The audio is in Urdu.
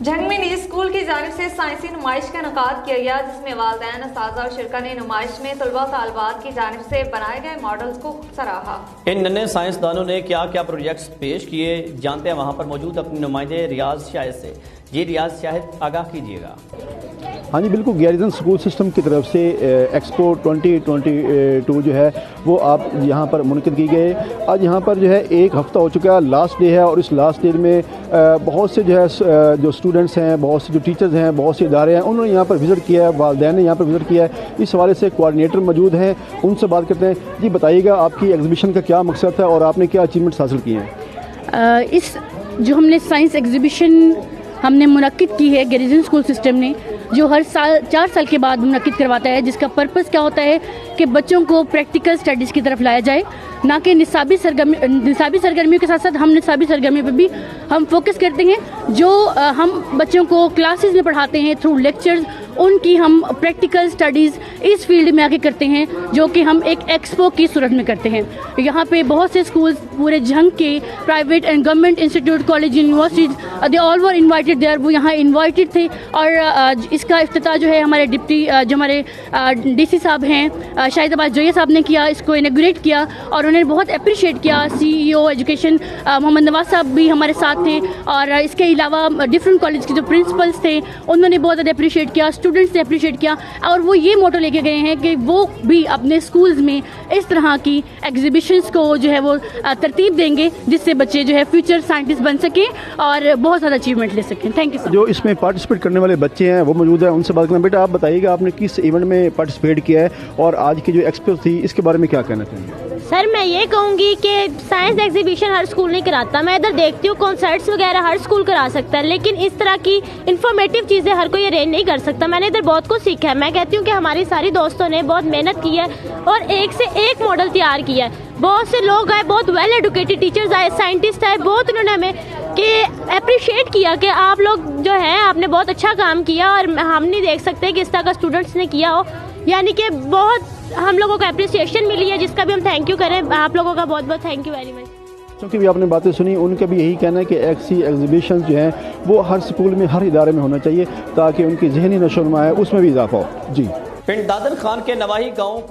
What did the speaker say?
جھنگ میں نجی اسکول کی جانب سے سائنسی نمائش کا انعقاد کیا گیا، جس میں والدین، اساتذہ اور شرکا نے نمائش میں طلباء طالبات کی جانب سے بنائے گئے ماڈلز کو سراہا۔ ان ننھے سائنسدانوں نے کیا کیا پروجیکٹس پیش کیے، جانتے ہیں وہاں پر موجود اپنے نمائندے ریاض شاہد سے۔ جی ریاض شاہد، آگاہ کیجیے گا۔ ہاں جی بالکل، گیریزن اسکول سسٹم کی طرف سے ایکسپو 2022 جو ہے وہ آپ یہاں پر منعقد کی گئے۔ آج یہاں پر جو ہے ایک ہفتہ ہو چکا ہے، لاسٹ ڈے ہے، اور اس لاسٹ ڈے میں بہت سے جو ہے جو اسٹوڈنٹس ہیں، بہت سے جو ٹیچرز ہیں، بہت سے ادارے ہیں، انہوں نے یہاں پر وزٹ کیا ہے، والدین نے یہاں پر وزٹ کیا ہے۔ اس حوالے سے کوآرڈینیٹر موجود ہیں، ان سے بات کرتے ہیں۔ جی بتائیے گا آپ کی ایگزیبیشن کا کیا مقصد ہے اور آپ نے کیا اچیومنٹس حاصل کیے ہیں؟ اس جو ہم نے سائنس ایگزیبیشن ہم نے منعقد کی ہے گیریزن اسکول سسٹم نے، جو ہر سال 4 سال کے بعد منعقد کرواتا ہے، جس کا پرپس کیا ہوتا ہے کہ بچوں کو پریکٹیکل سٹڈیز کی طرف لایا جائے، نہ کہ نصابی سرگرمیوں کے ساتھ ساتھ ہم نصابی سرگرمیوں پہ بھی ہم فوکس کرتے ہیں۔ جو ہم بچوں کو کلاسز میں پڑھاتے ہیں تھرو لیکچرز، ان کی ہم پریکٹیکل سٹڈیز اس فیلڈ میں آگے کرتے ہیں، جو کہ ہم ایک ایکسپو کی صورت میں کرتے ہیں۔ یہاں پہ بہت سے اسکولز پورے جھنگ کے، private and government institute, college, universities, they all were invited there, وہ یہاں انوائٹیڈ تھے۔ اور اس کا افتتاح جو ہے ہمارے جو ہمارے ڈی سی صاحب ہیں شاہد عباس جویہ صاحب نے کیا، اس کو انیگوریٹ کیا، اور انہوں نے بہت اپریشیٹ کیا۔ سی ای او ایجوکیشن محمد نواز صاحب بھی ہمارے ساتھ تھے، اور اس کے علاوہ ڈفرینٹ کالج کے جو پرنسپلس تھے انہوں نے بہت زیادہ اپریشیٹ کیا، اسٹوڈنٹس نے اپریشیٹ کیا، اور وہ یہ موٹو لے کے گئے ہیں کہ وہ بھی اپنے اسکولز میں اس طرح کی ایگزیبیشنس کو جو ہے وہ ترتیب دیں گے، جس سے بچے جو ہے فیوچر سائنٹسٹ بن سکیں اور بہت زیادہ اچیومنٹ لے سکیں۔ Thank you. جو اس میں پارٹیسپیٹ کرنے والے بچے ہیں وہ موجود ہیں، ان سے بات کرنا۔ بیٹا آپ بتائیے گا آپ نے کس ایونٹ میں پارٹیسپیٹ کیا ہے اور آج کی جو ایکسپو تھی اس کے بارے میں کیا کہنا چاہیں گے؟ سر میں یہ کہوں گی کہ سائنس ایگزیبیشن ہر اسکول نہیں کراتا، میں ادھر دیکھتی ہوں کنسرٹس وغیرہ ہر اسکول کرا سکتا ہے، لیکن اس طرح کی انفارمیٹیو چیزیں ہر کوئی ارینج نہیں کر سکتا۔ میں نے ادھر بہت کچھ سیکھا ہے۔ میں کہتی ہوں کہ ہماری ساری دوستوں نے بہت محنت کی ہے اور ایک سے ایک ماڈل تیار کیا ہے۔ بہت سے لوگ آئے، بہت ویل ایڈوکیٹڈ ٹیچرز آئے، سائنٹسٹ آئے، بہت انہوں نے ہمیں کہ اپریشیٹ کیا کہ آپ لوگ جو ہیں آپ نے بہت اچھا کام کیا، اور ہم نہیں دیکھ سکتے کہ اس طرح کا اسٹوڈنٹس نے کیا ہو، یعنی کہ بہت ہم لوگوں کو اپریسیشن ملی ہے، جس کا بھی ہم تھینک یو کریں۔ آپ لوگوں کا بہت بہت تھینک یو ویری مچ۔ کیونکہ بھی آپ نے باتیں سنی، ان کا بھی یہی کہنا ہے کہ ایسی ایگزیبیشن جو ہیں وہ ہر اسکول میں، ہر ادارے میں ہونا چاہیے، تاکہ ان کی ذہنی نشو و نما ہے اس میں بھی اضافہ ہو۔ جی پنڈ دادن خان کے نواحی گاؤں